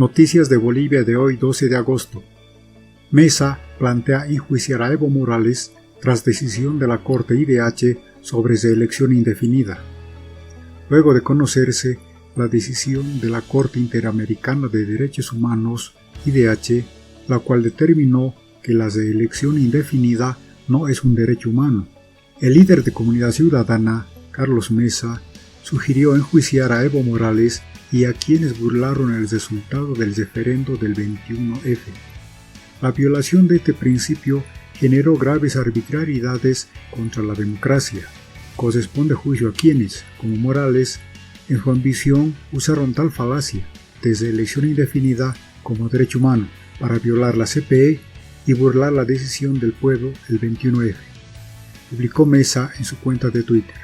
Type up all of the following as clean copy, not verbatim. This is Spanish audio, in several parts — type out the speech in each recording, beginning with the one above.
Noticias de Bolivia de hoy, 12 de agosto. Mesa plantea enjuiciar a Evo Morales tras decisión de la Corte IDH sobre reelección indefinida. Luego de conocerse la decisión de la Corte Interamericana de Derechos Humanos, IDH, la cual determinó que la reelección indefinida no es un derecho humano, el líder de Comunidad Ciudadana, Carlos Mesa, sugirió enjuiciar a Evo Morales y a quienes burlaron el resultado del referendo del 21F. La violación de este principio generó graves arbitrariedades contra la democracia. Corresponde juicio a quienes, como Morales, en su ambición usaron tal falacia de reelección indefinida como derecho humano para violar la CPE y burlar la decisión del pueblo el 21F. Publicó Mesa en su cuenta de Twitter.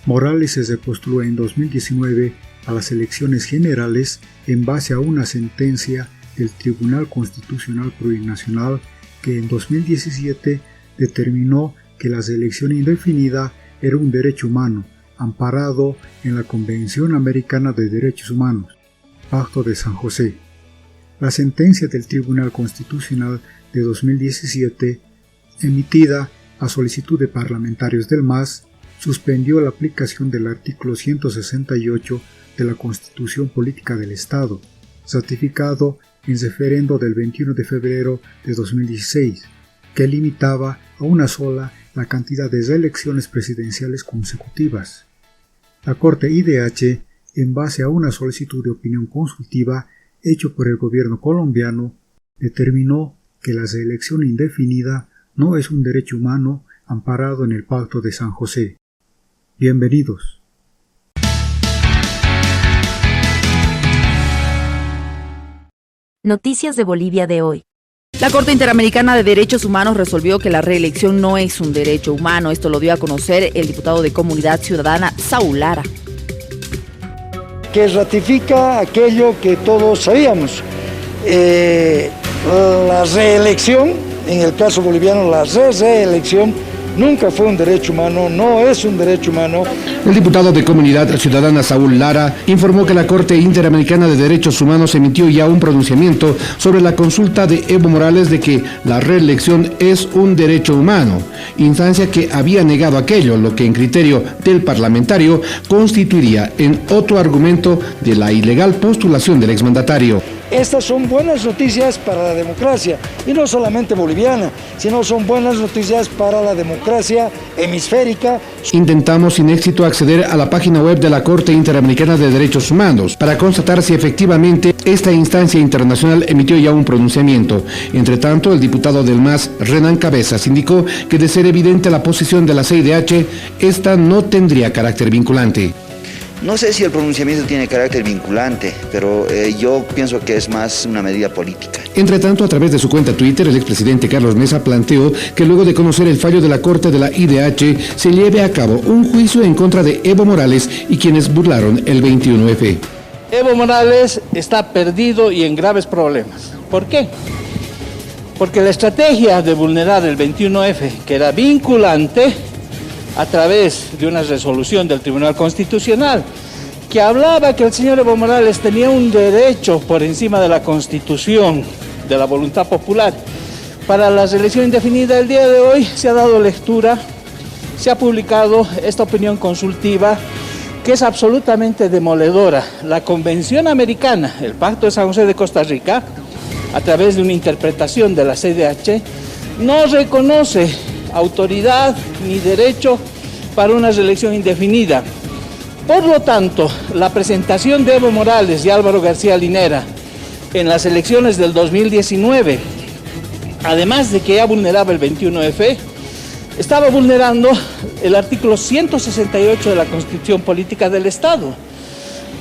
Morales se repostuló en 2019 a las elecciones generales en base a una sentencia del Tribunal Constitucional Plurinacional que en 2017 determinó que la reelección indefinida era un derecho humano amparado en la Convención Americana de Derechos Humanos, Pacto de San José. La sentencia del Tribunal Constitucional de 2017, emitida a solicitud de parlamentarios del MAS, suspendió la aplicación del artículo 168 de la Constitución Política del Estado, ratificado en referendo del 21 de febrero de 2016, que limitaba a una sola la cantidad de reelecciones presidenciales consecutivas. La Corte IDH, en base a una solicitud de opinión consultiva hecho por el gobierno colombiano, determinó que la reelección indefinida no es un derecho humano amparado en el Pacto de San José. Bienvenidos. Noticias de Bolivia de hoy. La Corte Interamericana de Derechos Humanos resolvió que la reelección no es un derecho humano. Esto lo dio a conocer el diputado de Comunidad Ciudadana, Saúl Lara. Que ratifica aquello que todos sabíamos. La reelección, en el caso boliviano, la reelección nunca fue un derecho humano, no es un derecho humano. El diputado de Comunidad Ciudadana Saúl Lara informó que la Corte Interamericana de Derechos Humanos emitió ya un pronunciamiento sobre la consulta de Evo Morales de que la reelección es un derecho humano, instancia que había negado aquello, lo que en criterio del parlamentario constituiría en otro argumento de la ilegal postulación del exmandatario. Estas son buenas noticias para la democracia, y no solamente boliviana, sino son buenas noticias para la democracia hemisférica. Intentamos sin éxito acceder a la página web de la Corte Interamericana de Derechos Humanos para constatar si efectivamente esta instancia internacional emitió ya un pronunciamiento. Entre tanto, el diputado del MAS, Renan Cabezas, indicó que de ser evidente la posición de la CIDH, esta no tendría carácter vinculante. No sé si el pronunciamiento tiene carácter vinculante, pero yo pienso que es más una medida política. Entre tanto, a través de su cuenta Twitter, el expresidente Carlos Mesa planteó que luego de conocer el fallo de la Corte de la IDH, se lleve a cabo un juicio en contra de Evo Morales y quienes burlaron el 21F. Evo Morales está perdido y en graves problemas. ¿Por qué? Porque la estrategia de vulnerar el 21F, que era vinculante, a través de una resolución del Tribunal Constitucional que hablaba que el señor Evo Morales tenía un derecho por encima de la Constitución, de la voluntad popular, para la reelección indefinida. El día de hoy se ha dado lectura, se ha publicado esta opinión consultiva que es absolutamente demoledora. La Convención Americana, el Pacto de San José de Costa Rica, a través de una interpretación de la CIDH, no reconoce autoridad ni derecho para una reelección indefinida. Por lo tanto, la presentación de Evo Morales y Álvaro García Linera en las elecciones del 2019, además de que ya vulneraba el 21F, estaba vulnerando el artículo 168 de la Constitución Política del Estado.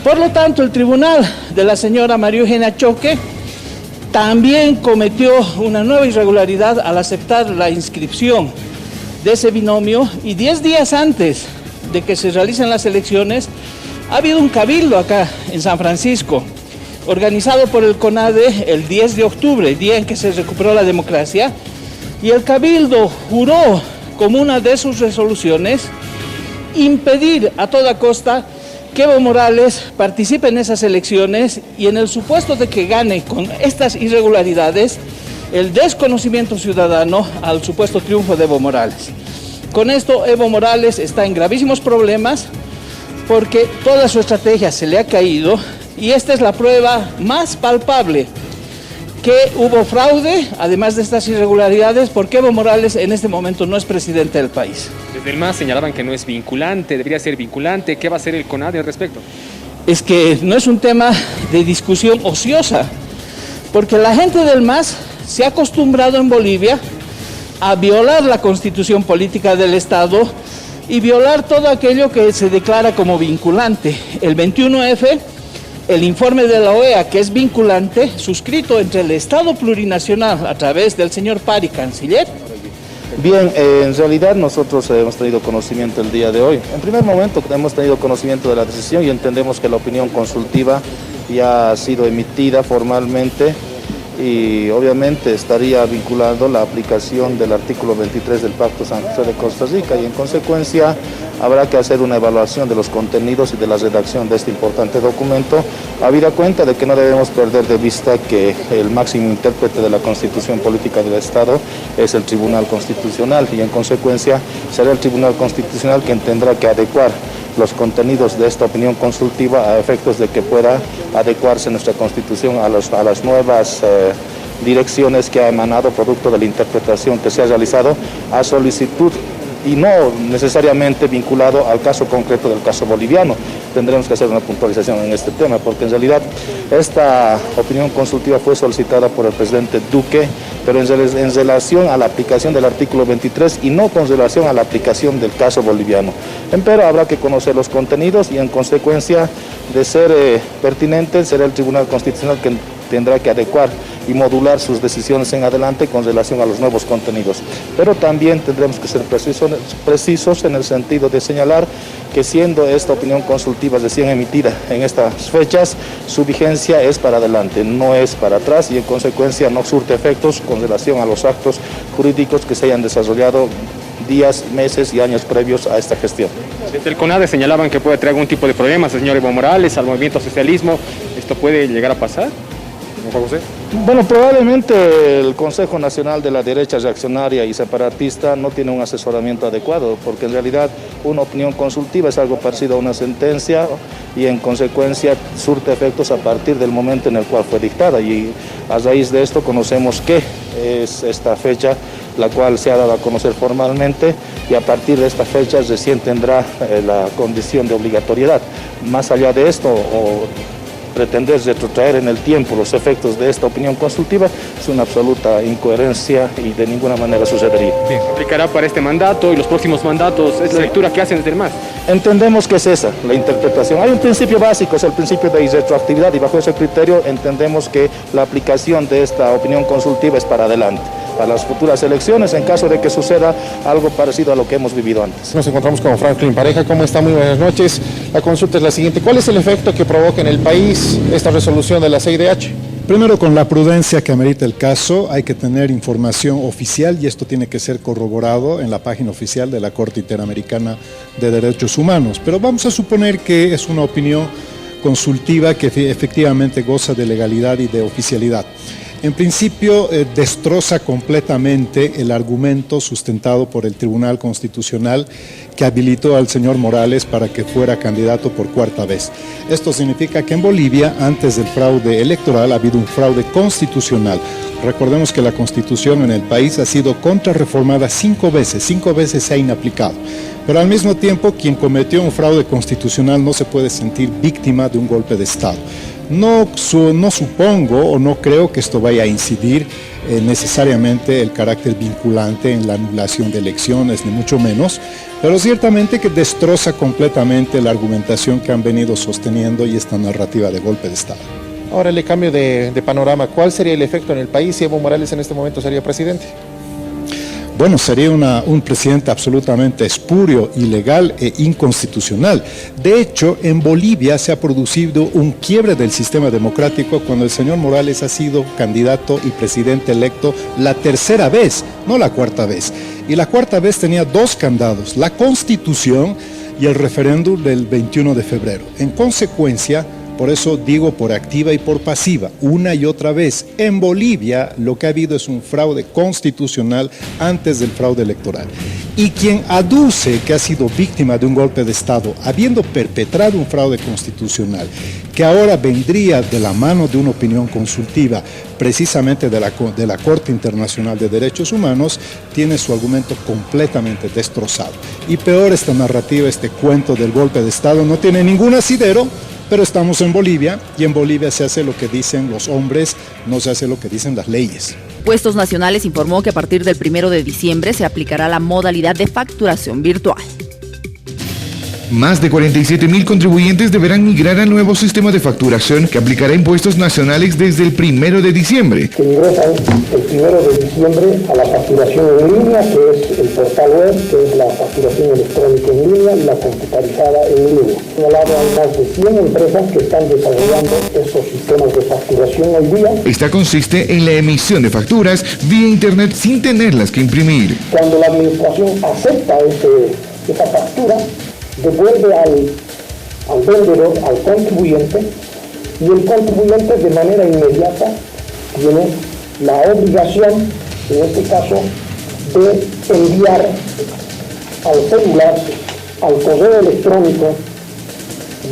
Por lo tanto, el tribunal de la señora María Eugenia Choque también cometió una nueva irregularidad al aceptar la inscripción de ese binomio, y 10 días antes de que se realicen las elecciones ha habido un cabildo acá en San Francisco, organizado por el CONADE el 10 de octubre, día en que se recuperó la democracia, y el cabildo juró como una de sus resoluciones impedir a toda costa que Evo Morales participe en esas elecciones y en el supuesto de que gane con estas irregularidades, el desconocimiento ciudadano al supuesto triunfo de Evo Morales. Con esto Evo Morales está en gravísimos problemas porque toda su estrategia se le ha caído y esta es la prueba más palpable que hubo fraude, además de estas irregularidades, porque Evo Morales en este momento no es presidente del país. Desde el MAS señalaban que no es vinculante, debería ser vinculante. ¿Qué va a hacer el CONADE al respecto? Es que no es un tema de discusión ociosa, porque la gente del MAS se ha acostumbrado en Bolivia a violar la constitución política del Estado y violar todo aquello que se declara como vinculante. El 21F, el informe de la OEA, que es vinculante, suscrito entre el Estado plurinacional a través del señor Pari, canciller. Bien, en realidad nosotros hemos tenido conocimiento el día de hoy. En primer momento hemos tenido conocimiento de la decisión y entendemos que la opinión consultiva ya ha sido emitida formalmente y obviamente estaría vinculando la aplicación del artículo 23 del Pacto San José de Costa Rica y en consecuencia habrá que hacer una evaluación de los contenidos y de la redacción de este importante documento, habida cuenta de que no debemos perder de vista que el máximo intérprete de la Constitución Política del Estado es el Tribunal Constitucional y en consecuencia será el Tribunal Constitucional quien tendrá que adecuar los contenidos de esta opinión consultiva a efectos de que pueda adecuarse nuestra Constitución a las nuevas direcciones que ha emanado producto de la interpretación que se ha realizado a solicitud y no necesariamente vinculado al caso concreto del caso boliviano. Tendremos que hacer una puntualización en este tema, porque en realidad esta opinión consultiva fue solicitada por el presidente Duque, pero en relación a la aplicación del artículo 23 y no con relación a la aplicación del caso boliviano. Pero habrá que conocer los contenidos y en consecuencia de ser pertinente será el Tribunal Constitucional que tendrá que adecuar y modular sus decisiones en adelante con relación a los nuevos contenidos. Pero también tendremos que ser precisos en el sentido de señalar que siendo esta opinión consultiva recién emitida en estas fechas, su vigencia es para adelante, no es para atrás y en consecuencia no surte efectos con relación a los actos jurídicos que se hayan desarrollado días, meses y años previos a esta gestión. Desde el CONADE señalaban que puede traer algún tipo de problemas al señor Evo Morales, al movimiento socialismo. ¿Esto puede llegar a pasar? Juan José. Bueno, probablemente el Consejo Nacional de la Derecha Reaccionaria y Separatista no tiene un asesoramiento adecuado, porque en realidad una opinión consultiva es algo parecido a una sentencia y en consecuencia surte efectos a partir del momento en el cual fue dictada y a raíz de esto conocemos que es esta fecha la cual se ha dado a conocer formalmente y a partir de esta fecha recién tendrá la condición de obligatoriedad. Más allá de esto, o pretender retrotraer en el tiempo los efectos de esta opinión consultiva es una absoluta incoherencia y de ninguna manera sucedería. Bien, ¿aplicará para este mandato y los próximos mandatos? ¿Es la lectura que hacen desde el MAS? Entendemos que es esa la interpretación. Hay un principio básico, es el principio de irretroactividad y bajo ese criterio entendemos que la aplicación de esta opinión consultiva es para adelante, para las futuras elecciones, en caso de que suceda algo parecido a lo que hemos vivido antes. Nos encontramos con Franklin Pareja. ¿Cómo está? Muy buenas noches. La consulta es la siguiente. ¿Cuál es el efecto que provoca en el país esta resolución de la CIDH? Primero, con la prudencia que amerita el caso, hay que tener información oficial y esto tiene que ser corroborado en la página oficial de la Corte Interamericana de Derechos Humanos. Pero vamos a suponer que es una opinión consultiva que efectivamente goza de legalidad y de oficialidad. En principio, destroza completamente el argumento sustentado por el Tribunal Constitucional que habilitó al señor Morales para que fuera candidato por cuarta vez. Esto significa que en Bolivia, antes del fraude electoral, ha habido un fraude constitucional. Recordemos que la Constitución en el país ha sido contrarreformada 5 veces se ha inaplicado. Pero al mismo tiempo, quien cometió un fraude constitucional no se puede sentir víctima de un golpe de Estado. No supongo o no creo que esto vaya a incidir necesariamente el carácter vinculante en la anulación de elecciones, ni mucho menos, pero ciertamente que destroza completamente la argumentación que han venido sosteniendo y esta narrativa de golpe de Estado. Ahora le cambio de panorama. ¿Cuál sería el efecto en el país si Evo Morales en este momento sería presidente? Bueno, sería un presidente absolutamente espurio, ilegal e inconstitucional. De hecho, en Bolivia se ha producido un quiebre del sistema democrático cuando el señor Morales ha sido candidato y presidente electo la tercera vez, no la cuarta vez. Y la cuarta vez tenía 2 candados, la Constitución y el referéndum del 21 de febrero. En consecuencia, por eso digo por activa y por pasiva, una y otra vez, en Bolivia lo que ha habido es un fraude constitucional antes del fraude electoral. Y quien aduce que ha sido víctima de un golpe de Estado, habiendo perpetrado un fraude constitucional, que ahora vendría de la mano de una opinión consultiva, precisamente de la Corte Internacional de Derechos Humanos, tiene su argumento completamente destrozado. Y peor, esta narrativa, este cuento del golpe de Estado no tiene ningún asidero. Pero estamos en Bolivia y en Bolivia se hace lo que dicen los hombres, no se hace lo que dicen las leyes. Puestos Nacionales informó que a partir del 1 de diciembre se aplicará la modalidad de facturación virtual. Más de 47.000 contribuyentes deberán migrar al nuevo sistema de facturación que aplicará impuestos nacionales desde el 1 de diciembre. Que ingresan el 1 de diciembre a la facturación en línea, que es el portal web, que es la facturación electrónica en línea y la computarizada en línea. Por un lado, hay más de 100 empresas que están desarrollando estos sistemas de facturación hoy día. Esta consiste en la emisión de facturas vía internet sin tenerlas que imprimir. Cuando la administración acepta esa factura, devuelve al vendedor, al contribuyente, y el contribuyente de manera inmediata tiene la obligación, en este caso, de enviar al celular, al correo electrónico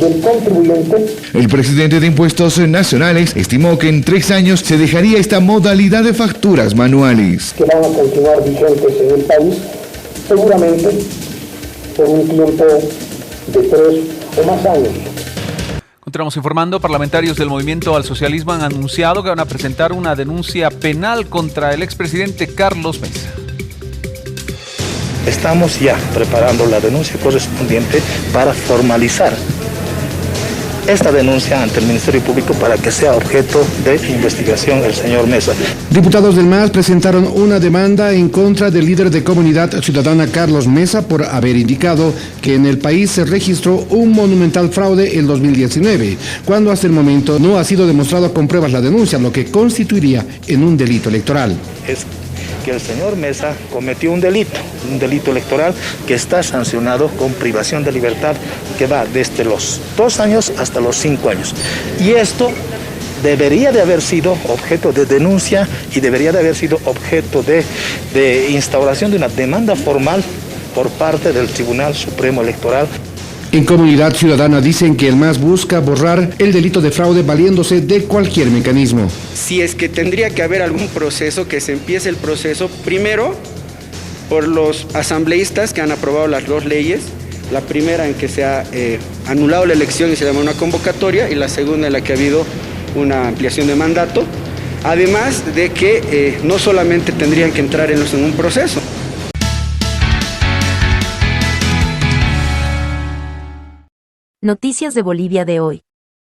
del contribuyente. El presidente de Impuestos Nacionales estimó que en 3 años se dejaría esta modalidad de facturas manuales, que van a continuar vigentes en el país, seguramente por un tiempo de 3 o más años. Continuamos informando. Parlamentarios del Movimiento al Socialismo han anunciado que van a presentar una denuncia penal contra el expresidente Carlos Mesa. Estamos ya preparando la denuncia correspondiente para formalizar esta denuncia ante el Ministerio Público para que sea objeto de investigación el señor Mesa. Diputados del MAS presentaron una demanda en contra del líder de Comunidad Ciudadana Carlos Mesa por haber indicado que en el país se registró un monumental fraude en 2019, cuando hasta el momento no ha sido demostrado con pruebas la denuncia, lo que constituiría en un delito electoral. Es que el señor Mesa cometió un delito electoral que está sancionado con privación de libertad que va desde los 2 años hasta los 5 años. Y esto debería de haber sido objeto de denuncia y debería de haber sido objeto de instauración de una demanda formal por parte del Tribunal Supremo Electoral. En Comunidad Ciudadana dicen que el MAS busca borrar el delito de fraude valiéndose de cualquier mecanismo. Si es que tendría que haber algún proceso, que se empiece el proceso primero por los asambleístas que han aprobado las 2 leyes, la primera en que se ha anulado la elección y se llama una convocatoria, y la segunda en la que ha habido una ampliación de mandato, además de que no solamente tendrían que entrar en un proceso. Noticias de Bolivia de hoy.